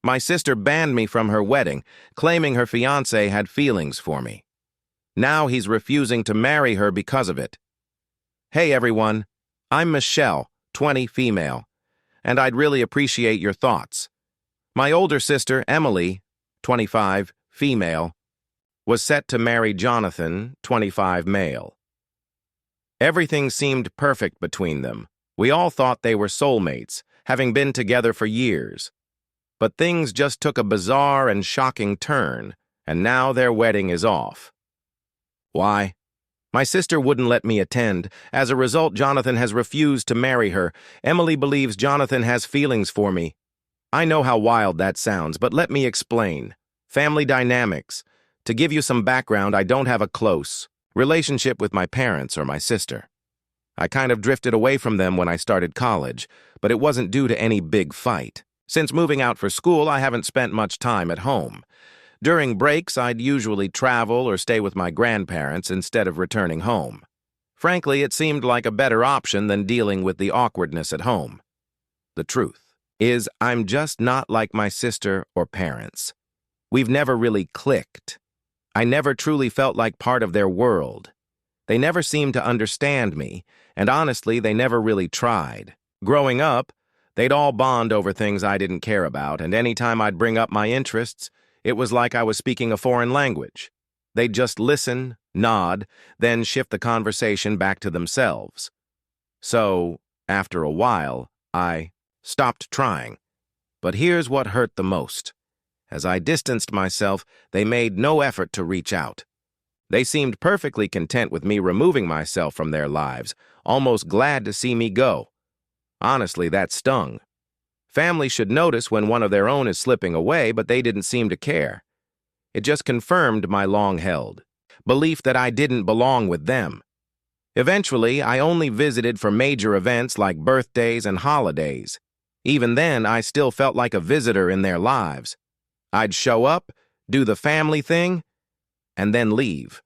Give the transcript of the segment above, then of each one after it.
My sister banned me from her wedding, claiming her fiancé had feelings for me. Now he's refusing to marry her because of it. Hey everyone, I'm Michelle, 20, female, and I'd really appreciate your thoughts. My older sister, Emily, 25, female, was set to marry Jonathan, 25, male. Everything seemed perfect between them. We all thought they were soulmates, having been together for years. But things just took a bizarre and shocking turn, and now their wedding is off. Why? My sister wouldn't let me attend. As a result, Jonathan has refused to marry her. Emily believes Jonathan has feelings for me. I know how wild that sounds, but let me explain. Family dynamics. To give you some background, I don't have a close relationship with my parents or my sister. I kind of drifted away from them when I started college, but it wasn't due to any big fight. Since moving out for school, I haven't spent much time at home. During breaks, I'd usually travel or stay with my grandparents instead of returning home. Frankly, it seemed like a better option than dealing with the awkwardness at home. The truth is, I'm just not like my sister or parents. We've never really clicked. I never truly felt like part of their world. They never seemed to understand me, and honestly, they never really tried. Growing up, they'd all bond over things I didn't care about, and anytime I'd bring up my interests, it was like I was speaking a foreign language. They'd just listen, nod, then shift the conversation back to themselves. So, after a while, I stopped trying. But here's what hurt the most. As I distanced myself, they made no effort to reach out. They seemed perfectly content with me removing myself from their lives, almost glad to see me go. Honestly, that stung. Family should notice when one of their own is slipping away, but they didn't seem to care. It just confirmed my long-held belief that I didn't belong with them. Eventually, I only visited for major events like birthdays and holidays. Even then, I still felt like a visitor in their lives. I'd show up, do the family thing, and then leave.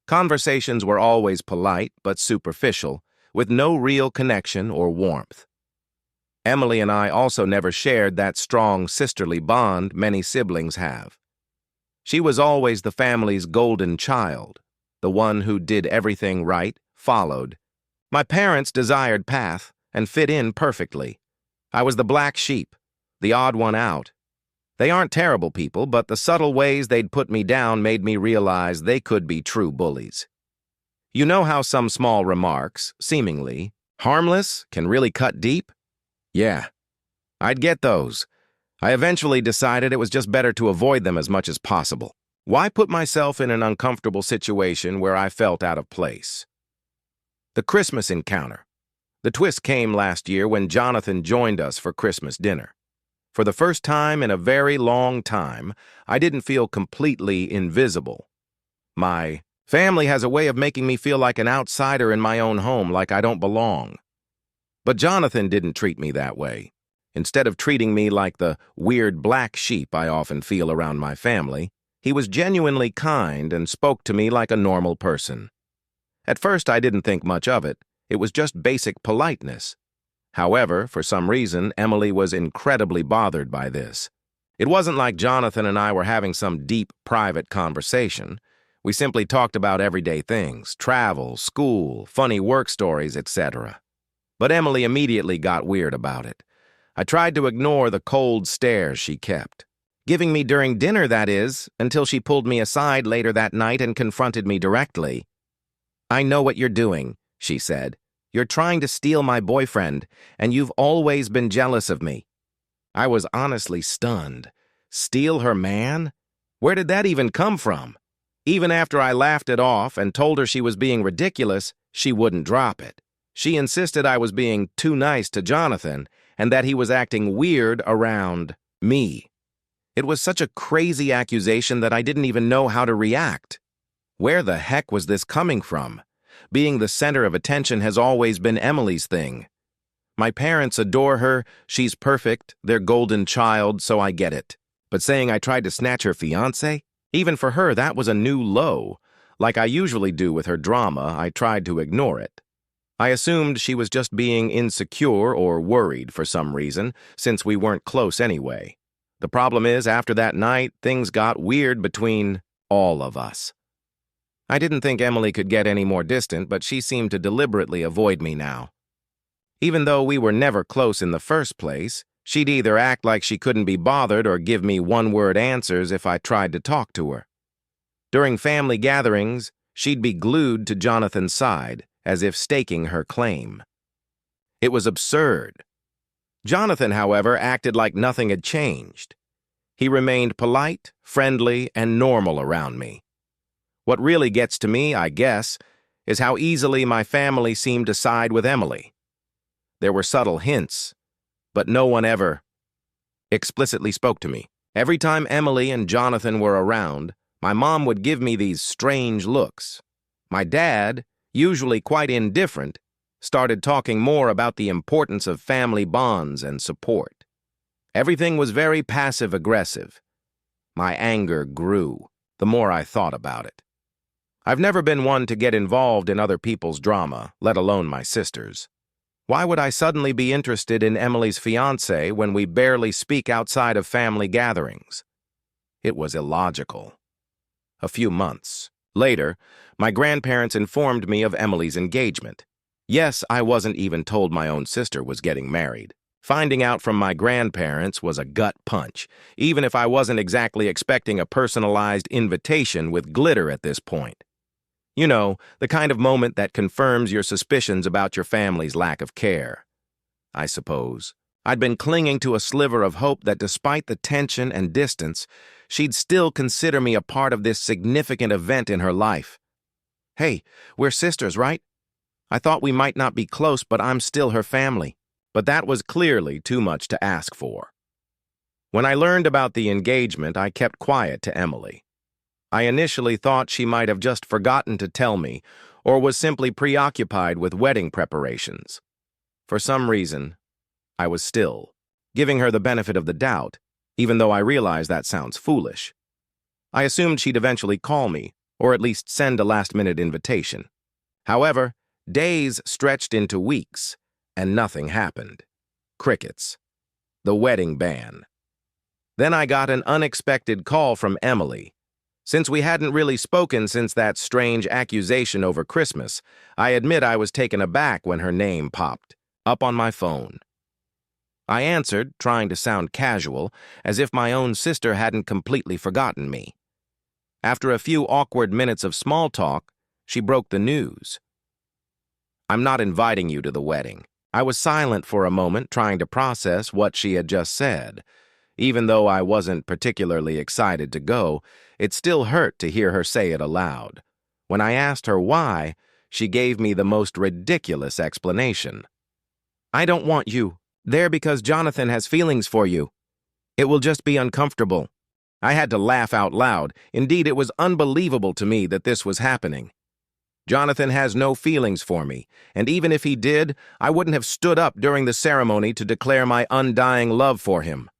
Conversations were always polite but superficial, with no real connection or warmth. Emily and I also never shared that strong sisterly bond many siblings have. She was always the family's golden child, the one who did everything right, followed. My parents' desired path and fit in perfectly. I was the black sheep, the odd one out. They aren't terrible people, but the subtle ways they'd put me down made me realize they could be true bullies. You know how some small remarks, seemingly harmless, can really cut deep? Yeah, I'd get those. I eventually decided it was just better to avoid them as much as possible. Why put myself in an uncomfortable situation where I felt out of place? The Christmas encounter. The twist came last year when Jonathan joined us for Christmas dinner. For the first time in a very long time, I didn't feel completely invisible. My family has a way of making me feel like an outsider in my own home, like I don't belong. But Jonathan didn't treat me that way. Instead of treating me like the weird black sheep I often feel around my family, he was genuinely kind and spoke to me like a normal person. At first, I didn't think much of it. It was just basic politeness. However, for some reason, Emily was incredibly bothered by this. It wasn't like Jonathan and I were having some deep, private conversation. We simply talked about everyday things, travel, school, funny work stories, etc. But Emily immediately got weird about it. I tried to ignore the cold stares she kept. Giving me during dinner, that is, until she pulled me aside later that night and confronted me directly. "I know what you're doing," she said. "You're trying to steal my boyfriend, and you've always been jealous of me." I was honestly stunned. Steal her man? Where did that even come from? Even after I laughed it off and told her she was being ridiculous, she wouldn't drop it. She insisted I was being too nice to Jonathan and that he was acting weird around me. It was such a crazy accusation that I didn't even know how to react. Where the heck was this coming from? Being the center of attention has always been Emily's thing. My parents adore her, she's perfect, their golden child, so I get it. But saying I tried to snatch her fiancé? Even for her, that was a new low. Like I usually do with her drama, I tried to ignore it. I assumed she was just being insecure or worried for some reason, since we weren't close anyway. The problem is, after that night, things got weird between all of us. I didn't think Emily could get any more distant, but she seemed to deliberately avoid me now. Even though we were never close in the first place, she'd either act like she couldn't be bothered or give me one-word answers if I tried to talk to her. During family gatherings, she'd be glued to Jonathan's side, as if staking her claim. It was absurd. Jonathan, however, acted like nothing had changed. He remained polite, friendly, and normal around me. What really gets to me, I guess, is how easily my family seemed to side with Emily. There were subtle hints, but no one ever explicitly spoke to me. Every time Emily and Jonathan were around, my mom would give me these strange looks. My dad, usually quite indifferent, started talking more about the importance of family bonds and support. Everything was very passive-aggressive. My anger grew the more I thought about it. I've never been one to get involved in other people's drama, let alone my sister's. Why would I suddenly be interested in Emily's fiancé when we barely speak outside of family gatherings? It was illogical. A few months later, my grandparents informed me of Emily's engagement. Yes, I wasn't even told my own sister was getting married. Finding out from my grandparents was a gut punch, even if I wasn't exactly expecting a personalized invitation with glitter at this point. You know, the kind of moment that confirms your suspicions about your family's lack of care. I suppose. I'd been clinging to a sliver of hope that despite the tension and distance, she'd still consider me a part of this significant event in her life. Hey, we're sisters, right? I thought we might not be close, but I'm still her family. But that was clearly too much to ask for. When I learned about the engagement, I kept quiet to Emily. I initially thought she might have just forgotten to tell me, or was simply preoccupied with wedding preparations. For some reason, I was still, giving her the benefit of the doubt, even though I realized that sounds foolish. I assumed she'd eventually call me, or at least send a last-minute invitation. However, days stretched into weeks, and nothing happened. Crickets. The wedding ban. Then I got an unexpected call from Emily. Since we hadn't really spoken since that strange accusation over Christmas, I admit I was taken aback when her name popped up on my phone. I answered, trying to sound casual, as if my own sister hadn't completely forgotten me. After a few awkward minutes of small talk, she broke the news. I'm not inviting you to the wedding. I was silent for a moment, trying to process what she had just said. Even though I wasn't particularly excited to go, it still hurt to hear her say it aloud. When I asked her why, she gave me the most ridiculous explanation. I don't want you there because Jonathan has feelings for you. It will just be uncomfortable. I had to laugh out loud. Indeed, it was unbelievable to me that this was happening. Jonathan has no feelings for me, and even if he did, I wouldn't have stood up during the ceremony to declare my undying love for him.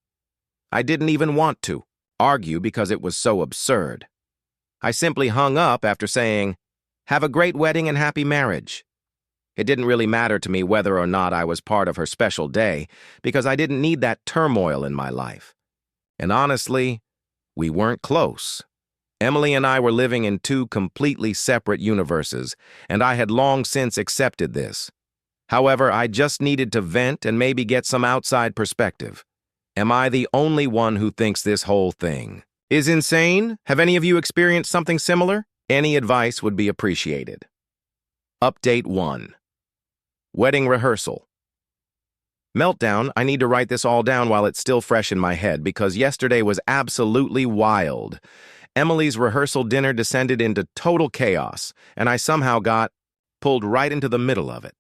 I didn't even want to argue because it was so absurd. I simply hung up after saying, "Have a great wedding and happy marriage." It didn't really matter to me whether or not I was part of her special day, because I didn't need that turmoil in my life. And honestly, we weren't close. Emily and I were living in two completely separate universes, and I had long since accepted this. However, I just needed to vent and maybe get some outside perspective. Am I the only one who thinks this whole thing is insane? Have any of you experienced something similar? Any advice would be appreciated. Update 1. Wedding rehearsal. Meltdown. I need to write this all down while it's still fresh in my head because yesterday was absolutely wild. Emily's rehearsal dinner descended into total chaos, and I somehow got pulled right into the middle of it.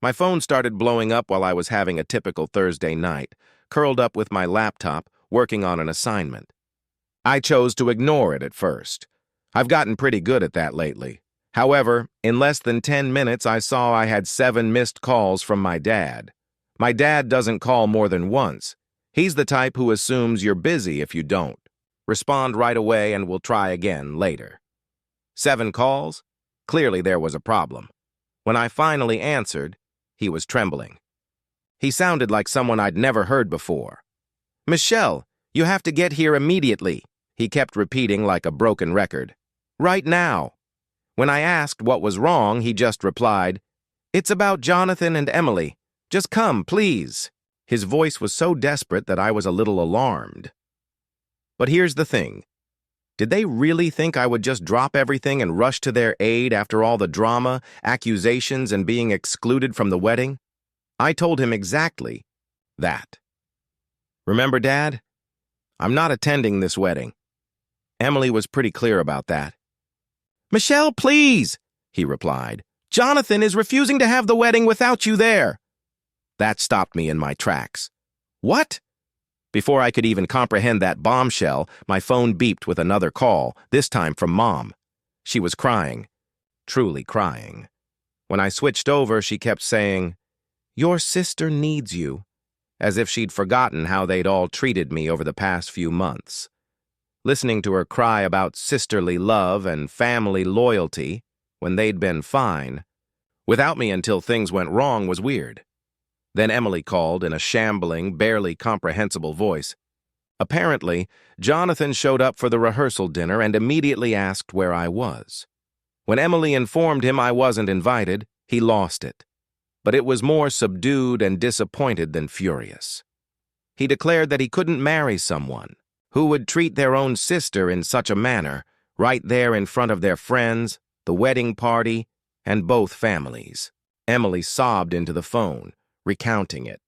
My phone started blowing up while I was having a typical Thursday night, curled up with my laptop, working on an assignment. I chose to ignore it at first. I've gotten pretty good at that lately. However, in less than 10 minutes, I saw I had 7 missed calls from my dad. My dad doesn't call more than once. He's the type who assumes you're busy if you don't. Respond right away and we'll try again later. 7 calls? Clearly there was a problem. When I finally answered, he was trembling. He sounded like someone I'd never heard before. "Michelle, you have to get here immediately," he kept repeating like a broken record. "Right now." When I asked what was wrong, he just replied, "It's about Jonathan and Emily. Just come, please." His voice was so desperate that I was a little alarmed. But here's the thing. Did they really think I would just drop everything and rush to their aid after all the drama, accusations, and being excluded from the wedding? I told him exactly that. "Remember, Dad? I'm not attending this wedding." Emily was pretty clear about that. "Michelle, please," he replied. "Jonathan is refusing to have the wedding without you there." That stopped me in my tracks. What? Before I could even comprehend that bombshell, my phone beeped with another call, this time from Mom. She was crying, truly crying. When I switched over, she kept saying, "Your sister needs you," as if she'd forgotten how they'd all treated me over the past few months. Listening to her cry about sisterly love and family loyalty when they'd been fine, without me until things went wrong, was weird. Then Emily called in a shambling, barely comprehensible voice. Apparently, Jonathan showed up for the rehearsal dinner and immediately asked where I was. When Emily informed him I wasn't invited, he lost it. But it was more subdued and disappointed than furious. He declared that he couldn't marry someone who would treat their own sister in such a manner, right there in front of their friends, the wedding party, and both families. Emily sobbed into the phone, recounting it.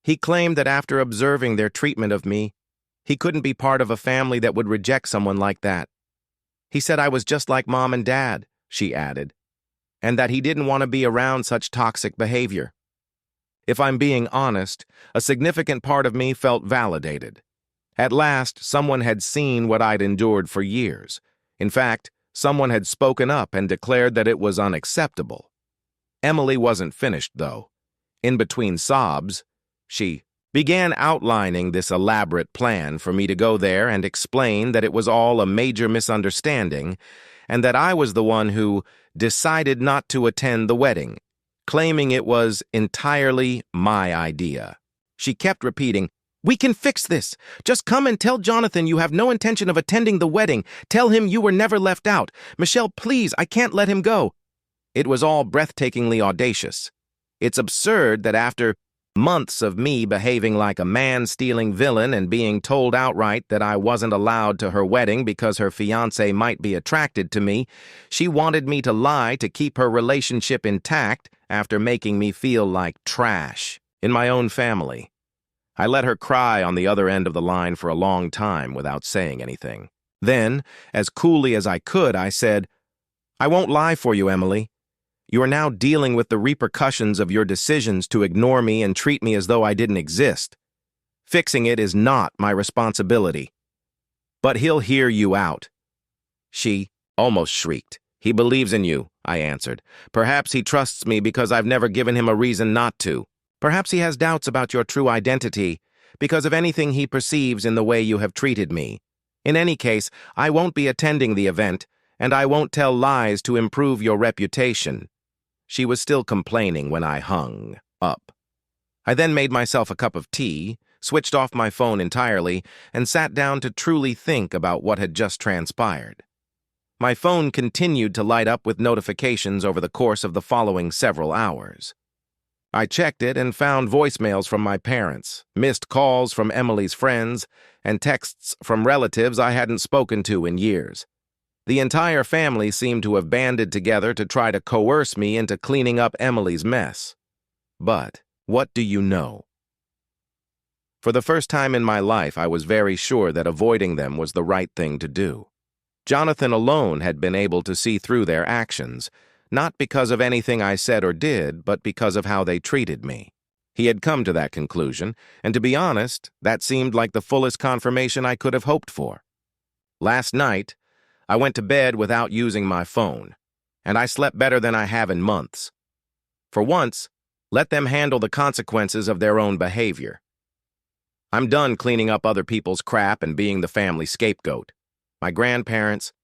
He claimed that after observing their treatment of me, he couldn't be part of a family that would reject someone like that. He said I was just like Mom and Dad, she added, and that he didn't want to be around such toxic behavior. If I'm being honest, a significant part of me felt validated. At last, someone had seen what I'd endured for years. In fact, someone had spoken up and declared that it was unacceptable. Emily wasn't finished, though. In between sobs, she began outlining this elaborate plan for me to go there and explain that it was all a major misunderstanding and that I was the one who decided not to attend the wedding, claiming it was entirely my idea. She kept repeating, "We can fix this. Just come and tell Jonathan you have no intention of attending the wedding. Tell him you were never left out. Michelle, please, I can't let him go." It was all breathtakingly audacious. It's absurd that after months of me behaving like a man-stealing villain and being told outright that I wasn't allowed to her wedding because her fiancé might be attracted to me, she wanted me to lie to keep her relationship intact after making me feel like trash in my own family. I let her cry on the other end of the line for a long time without saying anything. Then, as coolly as I could, I said, "I won't lie for you, Emily. You are now dealing with the repercussions of your decisions to ignore me and treat me as though I didn't exist. Fixing it is not my responsibility. But he'll hear you out." She almost shrieked. "He believes in you," I answered. "Perhaps he trusts me because I've never given him a reason not to. Perhaps he has doubts about your true identity because of anything he perceives in the way you have treated me. In any case, I won't be attending the event, and I won't tell lies to improve your reputation." She was still complaining when I hung up. I then made myself a cup of tea, switched off my phone entirely, and sat down to truly think about what had just transpired. My phone continued to light up with notifications over the course of the following several hours. I checked it and found voicemails from my parents, missed calls from Emily's friends, and texts from relatives I hadn't spoken to in years. The entire family seemed to have banded together to try to coerce me into cleaning up Emily's mess. But what do you know? For the first time in my life, I was very sure that avoiding them was the right thing to do. Jonathan alone had been able to see through their actions, not because of anything I said or did, but because of how they treated me. He had come to that conclusion, and to be honest, that seemed like the fullest confirmation I could have hoped for. Last night, I went to bed without using my phone, and I slept better than I have in months. For once, let them handle the consequences of their own behavior. I'm done cleaning up other people's crap and being the family scapegoat. My grandparents,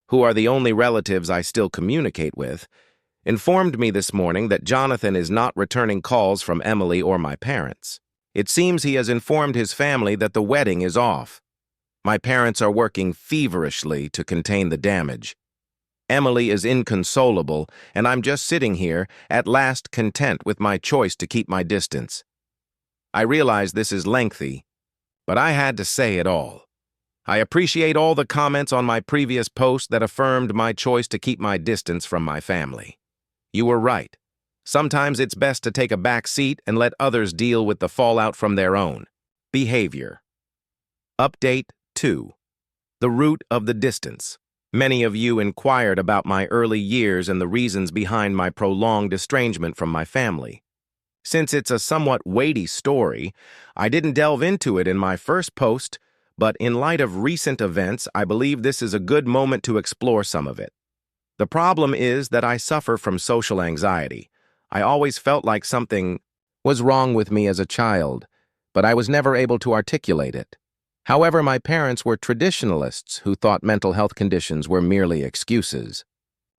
who are the only relatives I still communicate with, informed me this morning that Jonathan is not returning calls from Emily or my parents. It seems he has informed his family that the wedding is off. My parents are working feverishly to contain the damage. Emily is inconsolable, and I'm just sitting here, at last content with my choice to keep my distance. I realize this is lengthy, but I had to say it all. I appreciate all the comments on my previous post that affirmed my choice to keep my distance from my family. You were right. Sometimes it's best to take a back seat and let others deal with the fallout from their own behavior. Update 2. The root of the distance. Many of you inquired about my early years and the reasons behind my prolonged estrangement from my family. Since it's a somewhat weighty story, I didn't delve into it in my first post, but in light of recent events, I believe this is a good moment to explore some of it. The problem is that I suffer from social anxiety. I always felt like something was wrong with me as a child, but I was never able to articulate it. However, my parents were traditionalists who thought mental health conditions were merely excuses.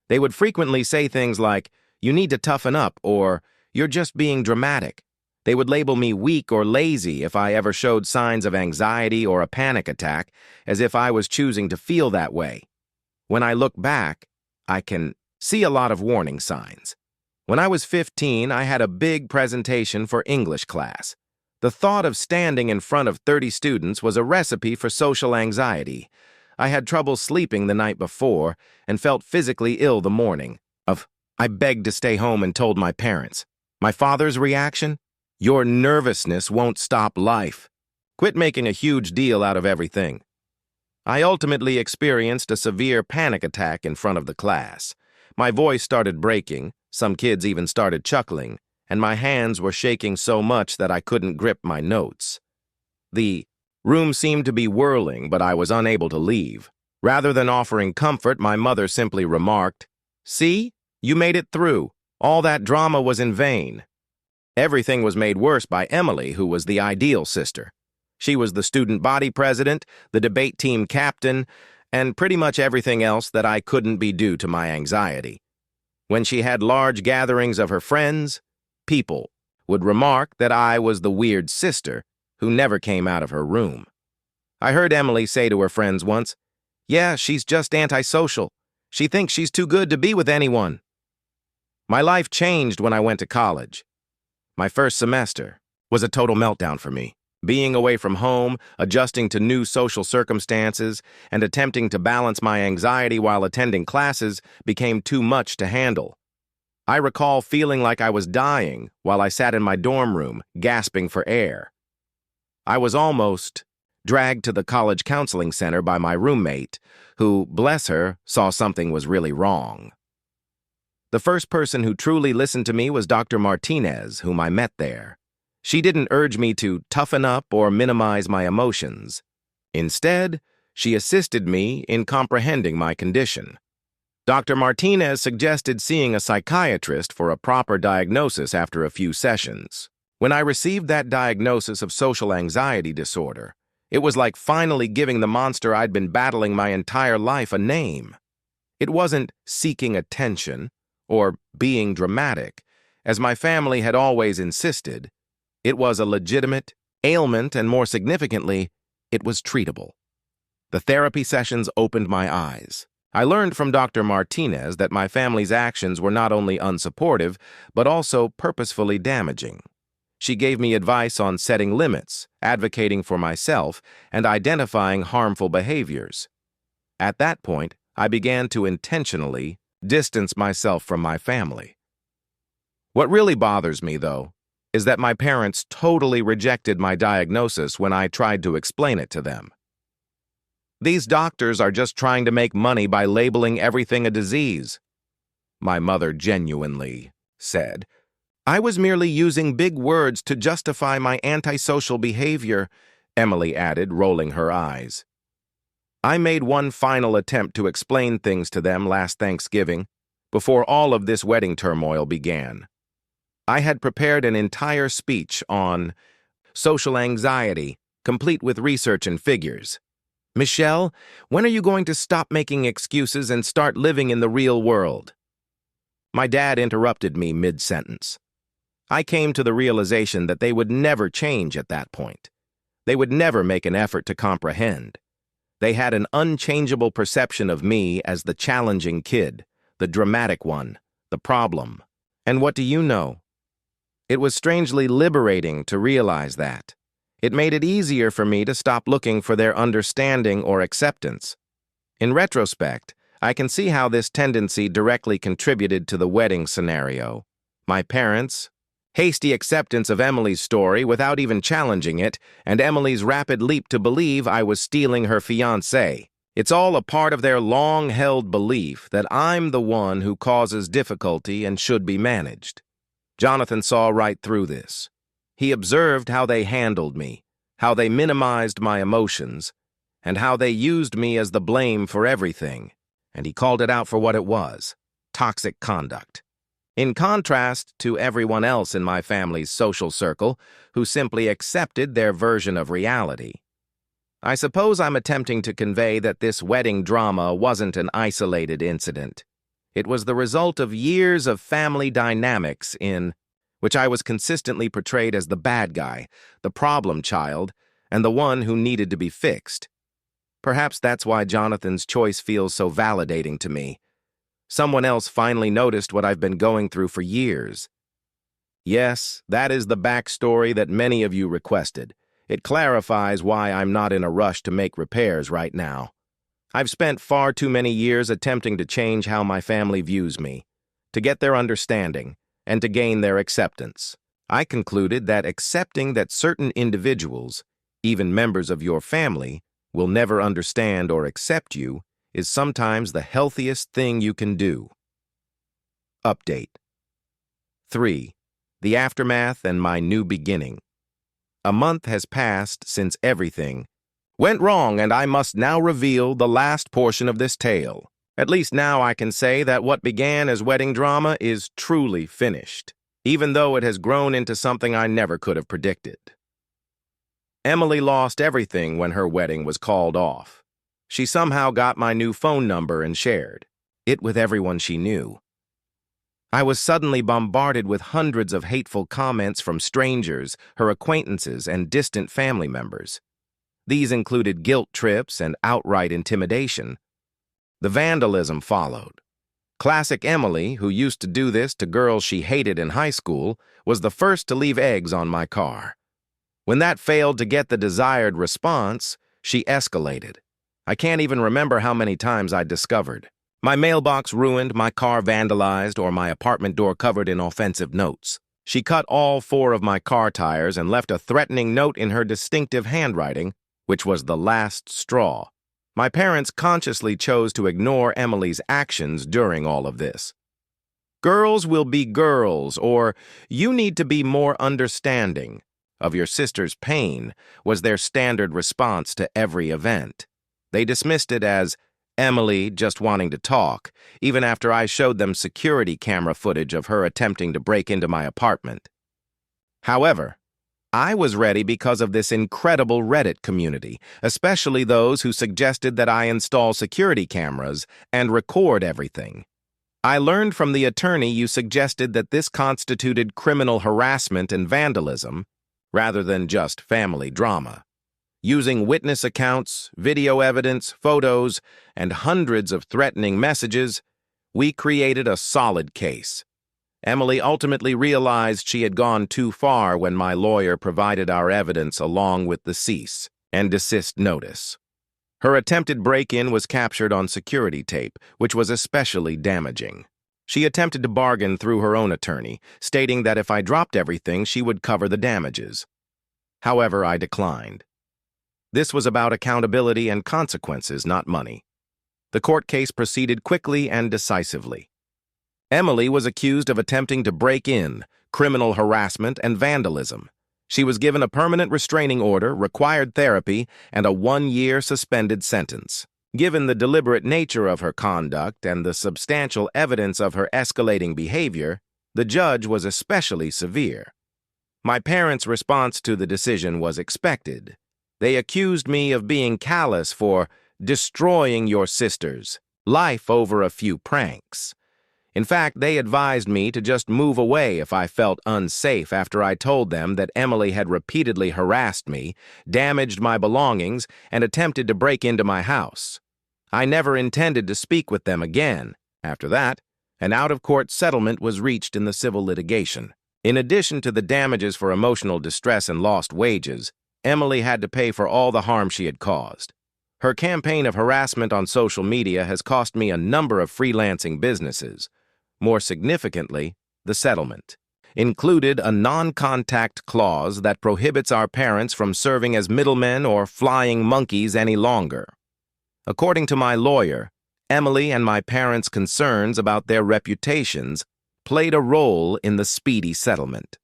They would frequently say things like, "You need to toughen up," or "You're just being dramatic." They would label me weak or lazy if I ever showed signs of anxiety or a panic attack, as if I was choosing to feel that way. When I look back, I can see a lot of warning signs. When I was 15, I had a big presentation for English class. The thought of standing in front of 30 students was a recipe for social anxiety. I had trouble sleeping the night before and felt physically ill the morning. I begged to stay home and told my parents. My father's reaction? "Your nervousness won't stop life. Quit making a huge deal out of everything." I ultimately experienced a severe panic attack in front of the class. My voice started breaking, some kids even started chuckling, and my hands were shaking so much that I couldn't grip my notes. The room seemed to be whirling, but I was unable to leave. Rather than offering comfort, my mother simply remarked, "See, you made it through. All that drama was in vain." Everything was made worse by Emily, who was the ideal sister. She was the student body president, the debate team captain, and pretty much everything else that I couldn't be due to my anxiety. When she had large gatherings of her friends, people would remark that I was the weird sister who never came out of her room. I heard Emily say to her friends once, "Yeah, she's just antisocial. She thinks she's too good to be with anyone." My life changed when I went to college. My first semester was a total meltdown for me. Being away from home, adjusting to new social circumstances, and attempting to balance my anxiety while attending classes became too much to handle. I recall feeling like I was dying while I sat in my dorm room, gasping for air. I was almost dragged to the college counseling center by my roommate, who, bless her, saw something was really wrong. The first person who truly listened to me was Dr. Martinez, whom I met there. She didn't urge me to toughen up or minimize my emotions. Instead, she assisted me in comprehending my condition. Dr. Martinez suggested seeing a psychiatrist for a proper diagnosis after a few sessions. When I received that diagnosis of social anxiety disorder, it was like finally giving the monster I'd been battling my entire life a name. It wasn't seeking attention or being dramatic, as my family had always insisted. It was a legitimate ailment, and more significantly, it was treatable. The therapy sessions opened my eyes. I learned from Dr. Martinez that my family's actions were not only unsupportive, but also purposefully damaging. She gave me advice on setting limits, advocating for myself, and identifying harmful behaviors. At that point, I began to intentionally distance myself from my family. What really bothers me, though, is that my parents totally rejected my diagnosis when I tried to explain it to them. "These doctors are just trying to make money by labeling everything a disease," my mother genuinely said. "I was merely using big words to justify my antisocial behavior," Emily added, rolling her eyes. I made one final attempt to explain things to them last Thanksgiving, before all of this wedding turmoil began. I had prepared an entire speech on social anxiety, complete with research and figures. "Michelle, when are you going to stop making excuses and start living in the real world?" My dad interrupted me mid-sentence. I came to the realization that they would never change at that point. They would never make an effort to comprehend. They had an unchangeable perception of me as the challenging kid, the dramatic one, the problem. And what do you know? It was strangely liberating to realize that. It made it easier for me to stop looking for their understanding or acceptance. In retrospect, I can see how this tendency directly contributed to the wedding scenario. My parents' hasty acceptance of Emily's story without even challenging it, and Emily's rapid leap to believe I was stealing her fiancé. It's all a part of their long-held belief that I'm the one who causes difficulty and should be managed. Jonathan saw right through this. He observed how they handled me, how they minimized my emotions, and how they used me as the blame for everything, and he called it out for what it was: toxic conduct. In contrast to everyone else in my family's social circle who simply accepted their version of reality. I suppose I'm attempting to convey that this wedding drama wasn't an isolated incident. It was the result of years of family dynamics in which I was consistently portrayed as the bad guy, the problem child, and the one who needed to be fixed. Perhaps that's why Jonathan's choice feels so validating to me. Someone else finally noticed what I've been going through for years. Yes, that is the backstory that many of you requested. It clarifies why I'm not in a rush to make repairs right now. I've spent far too many years attempting to change how my family views me, to get their understanding, and to gain their acceptance. I concluded that accepting that certain individuals, even members of your family, will never understand or accept you is sometimes the healthiest thing you can do. Update 3. The aftermath and my new beginning. A month has passed since everything went wrong, and I must now reveal the last portion of this tale. At least now I can say that what began as wedding drama is truly finished, even though it has grown into something I never could have predicted. Emily lost everything when her wedding was called off. She somehow got my new phone number and shared it with everyone she knew. I was suddenly bombarded with hundreds of hateful comments from strangers, her acquaintances, and distant family members. These included guilt trips and outright intimidation. The vandalism followed. Classic Emily, who used to do this to girls she hated in high school, was the first to leave eggs on my car. When that failed to get the desired response, she escalated. I can't even remember how many times I discovered. My mailbox ruined, my car vandalized, or my apartment door covered in offensive notes. She cut all 4 of my car tires and left a threatening note in her distinctive handwriting, which was the last straw. My parents consciously chose to ignore Emily's actions during all of this. Girls will be girls, or you need to be more understanding of your sister's pain was their standard response to every event. They dismissed it as Emily just wanting to talk, even after I showed them security camera footage of her attempting to break into my apartment. However, I was ready because of this incredible Reddit community, especially those who suggested that I install security cameras and record everything. I learned from the attorney you suggested that this constituted criminal harassment and vandalism, rather than just family drama. Using witness accounts, video evidence, photos, and hundreds of threatening messages, we created a solid case. Emily ultimately realized she had gone too far when my lawyer provided our evidence along with the cease and desist notice. Her attempted break-in was captured on security tape, which was especially damaging. She attempted to bargain through her own attorney, stating that if I dropped everything, she would cover the damages. However, I declined. This was about accountability and consequences, not money. The court case proceeded quickly and decisively. Emily was accused of attempting to break in, criminal harassment, and vandalism. She was given a permanent restraining order, required therapy, and a 1-year suspended sentence. Given the deliberate nature of her conduct and the substantial evidence of her escalating behavior, the judge was especially severe. My parents' response to the decision was expected. They accused me of being callous for destroying your sister's life over a few pranks. In fact, they advised me to just move away if I felt unsafe after I told them that Emily had repeatedly harassed me, damaged my belongings, and attempted to break into my house. I never intended to speak with them again. After that, an out-of-court settlement was reached in the civil litigation. In addition to the damages for emotional distress and lost wages, Emily had to pay for all the harm she had caused. Her campaign of harassment on social media has cost me a number of freelancing businesses. More significantly, the settlement included a non-contact clause that prohibits our parents from serving as middlemen or flying monkeys any longer. According to my lawyer, Emily and my parents' concerns about their reputations played a role in the speedy settlement.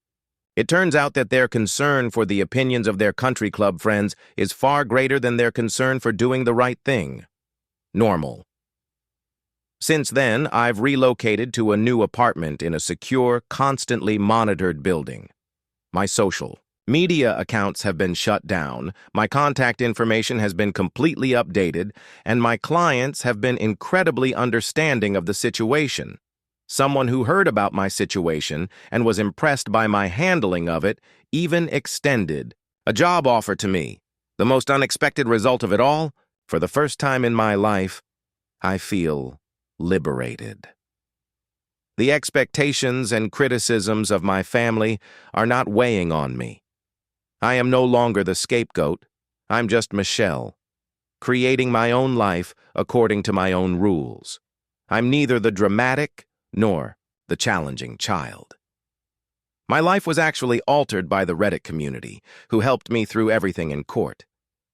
It turns out that their concern for the opinions of their country club friends is far greater than their concern for doing the right thing. Normal. Since then, I've relocated to a new apartment in a secure, constantly monitored building. My social media accounts have been shut down, my contact information has been completely updated, and my clients have been incredibly understanding of the situation. Someone who heard about my situation and was impressed by my handling of it even extended a job offer to me. The most unexpected result of it all, for the first time in my life, I feel liberated. The expectations and criticisms of my family are not weighing on me. I am no longer the scapegoat. I'm just Michelle, creating my own life according to my own rules. I'm neither the dramatic nor the challenging child. My life was actually altered by the Reddit community, who helped me through everything in court.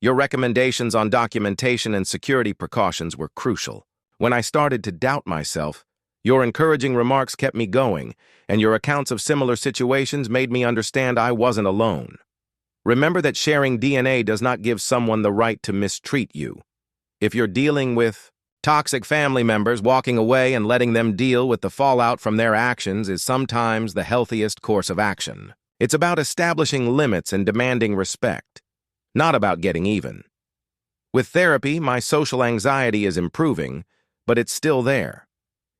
Your recommendations on documentation and security precautions were crucial. When I started to doubt myself, your encouraging remarks kept me going, and your accounts of similar situations made me understand I wasn't alone. Remember that sharing DNA does not give someone the right to mistreat you. If you're dealing with toxic family members, walking away and letting them deal with the fallout from their actions is sometimes the healthiest course of action. It's about establishing limits and demanding respect, not about getting even. With therapy, my social anxiety is improving, but it's still there.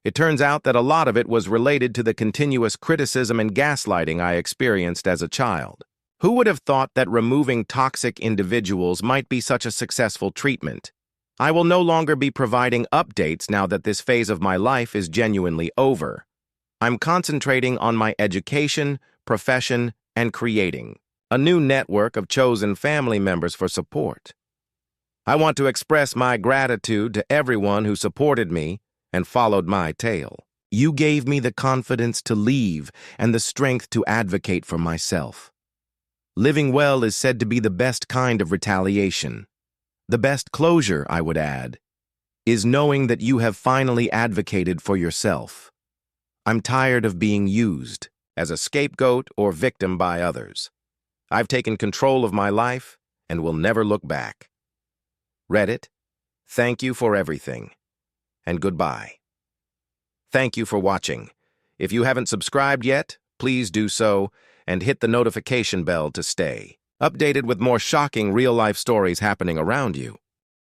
It turns out that a lot of it was related to the continuous criticism and gaslighting I experienced as a child. Who would have thought that removing toxic individuals might be such a successful treatment? I will no longer be providing updates now that this phase of my life is genuinely over. I'm concentrating on my education, profession, and creating a new network of chosen family members for support. I want to express my gratitude to everyone who supported me and followed my tale. You gave me the confidence to leave and the strength to advocate for myself. Living well is said to be the best kind of retaliation. The best closure, I would add, is knowing that you have finally advocated for yourself. I'm tired of being used as a scapegoat or victim by others. I've taken control of my life and will never look back. Reddit, thank you for everything, and goodbye. Thank you for watching. If you haven't subscribed yet, please do so and hit the notification bell to stay updated with more shocking real-life stories happening around you.